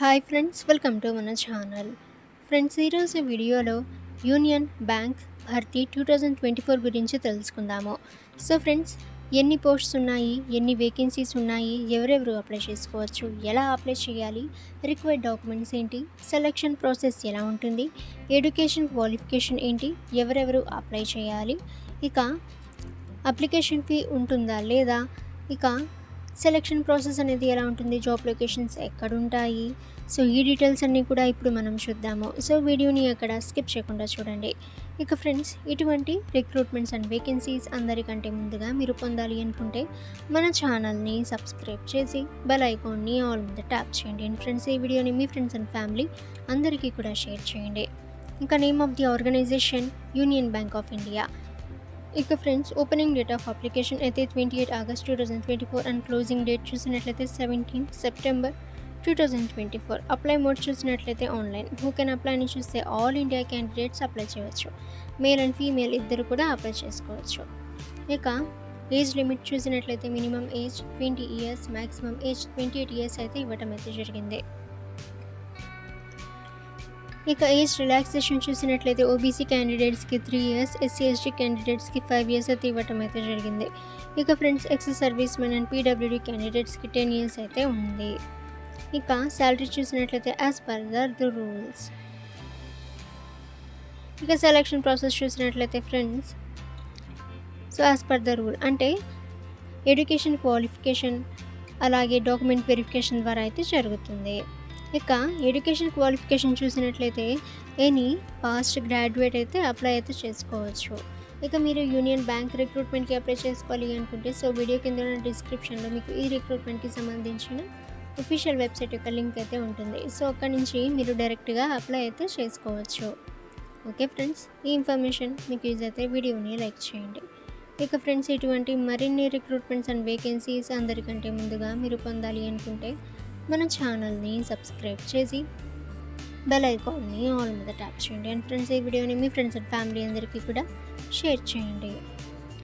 Hi friends, welcome to మన channel. Friends, ఈరోజు వీడియోలో యూనియన్ బ్యాంక్ భర్తీ 2024 గురించి తెలుసుకుందాము. సో ఫ్రెండ్స్, ఎన్ని పోస్ట్స్ ఉన్నాయి, ఎన్ని వేకెన్సీస్ ఉన్నాయి, ఎవరెవరు అప్లై చేసుకోవచ్చు, ఎలా అప్లై చేయాలి, రిక్వైర్డ్ డాక్యుమెంట్స్ ఏంటి, సెలక్షన్ ప్రాసెస్ ఎలా ఉంటుంది, ఎడ్యుకేషన్ క్వాలిఫికేషన్ ఏంటి, ఎవరెవరు అప్లై చేయాలి, ఇక అప్లికేషన్ ఫీ ఉంటుందా లేదా, ఇక సెలక్షన్ ప్రాసెస్ అనేది ఎలా ఉంటుంది, జాబ్ లొకేషన్స్ ఎక్కడుంటాయి, సో ఈ డీటెయిల్స్ అన్నీ కూడా ఇప్పుడు మనం చూద్దాము. సో వీడియోని అక్కడ స్కిప్ చేయకుండా చూడండి. ఇక ఫ్రెండ్స్, ఇటువంటి రిక్రూట్మెంట్స్ అండ్ వేకెన్సీస్ అందరికంటే ముందుగా మీరు పొందాలి అనుకుంటే మన ఛానల్ని సబ్స్క్రైబ్ చేసి బెల్ ఐకాన్ని ఆల్ మీద ట్యాప్ చేయండి. అండ్ ఫ్రెండ్స్, ఈ వీడియోని మీ ఫ్రెండ్స్ అండ్ ఫ్యామిలీ అందరికీ కూడా షేర్ చేయండి. ఇంకా name of the organisation union bank of India. ఇక friends, opening date of application అయితే 28 ఆగస్ట్ 2024 అండ్ క్లోజింగ్ డేట్ చూసినట్లయితే 17 సెప్టెంబర్ 2024. అప్లై మోడ్ చూసినట్లయితే ఆన్లైన్. హూ కెన్ అప్లై అని చూస్తే ఆల్ ఇండియా క్యాండిడేట్స్ అప్లై చేయవచ్చు. మేల్ అండ్ ఫీమేల్ ఇద్దరు కూడా apply చేసుకోవచ్చు. ఇక ఏజ్ లిమిట్ చూసినట్లయితే minimum age 20 years, maximum age 28 years అయితే ఇవ్వటం అయితే జరిగింది. ఇక ఏజ్ రిలాక్సేషన్ చూసినట్లయితే ఓబీసీ క్యాండిడేట్స్కి 3 ఇయర్స్, ఎస్సీ ఎస్టీ క్యాండిడేట్స్కి 5 ఇయర్స్ అయితే ఇవ్వటం అయితే జరిగింది. ఇక friends, ex service men and PWD క్యాండిడేట్స్కి 10 ఇయర్స్ అయితే ఉంది. ఇక శాలరీ చూసినట్లయితే యాజ్ పర్ ద రూల్స్. ఇక సెలక్షన్ ప్రాసెస్ చూసినట్లయితే friends, so as per the rule అంటే ఎడ్యుకేషన్ క్వాలిఫికేషన్ అలాగే డాక్యుమెంట్ వెరిఫికేషన్ ద్వారా అయితే జరుగుతుంది. ఇక ఎడ్యుకేషన్ క్వాలిఫికేషన్ చూసినట్లయితే ఎనీ పాస్ట్ గ్రాడ్యుయేట్ అయితే అప్లై అయితే చేసుకోవచ్చు. ఇక మీరు యూనియన్ బ్యాంక్ రిక్రూట్మెంట్కి అప్లై చేసుకోవాలి అనుకుంటే సో వీడియో కింద డిస్క్రిప్షన్లో మీకు ఈ రిక్రూట్మెంట్కి సంబంధించిన అఫీషియల్ వెబ్సైట్ యొక్క లింక్ అయితే ఉంటుంది. సో అక్కడి నుంచి మీరు డైరెక్ట్గా అప్లై అయితే చేసుకోవచ్చు. ఓకే ఫ్రెండ్స్, ఈ ఇన్ఫర్మేషన్ మీకు యూజ్ అయితే వీడియోని లైక్ చేయండి. ఇక ఫ్రెండ్స్, ఇటువంటి మరిన్ని రిక్రూట్మెంట్స్ అండ్ వేకెన్సీస్ అందరికంటే ముందుగా మీరు పొందాలి అనుకుంటే మన ఛానల్ని సబ్స్క్రైబ్ చేసి బెల్ ఐకాన్ని ఆల్ మీద ట్యాప్ చేయండి. అండ్ ఫ్రెండ్స్, ఈ వీడియోని మీ ఫ్రెండ్స్ అండ్ ఫ్యామిలీ అందరికీ కూడా షేర్ చేయండి.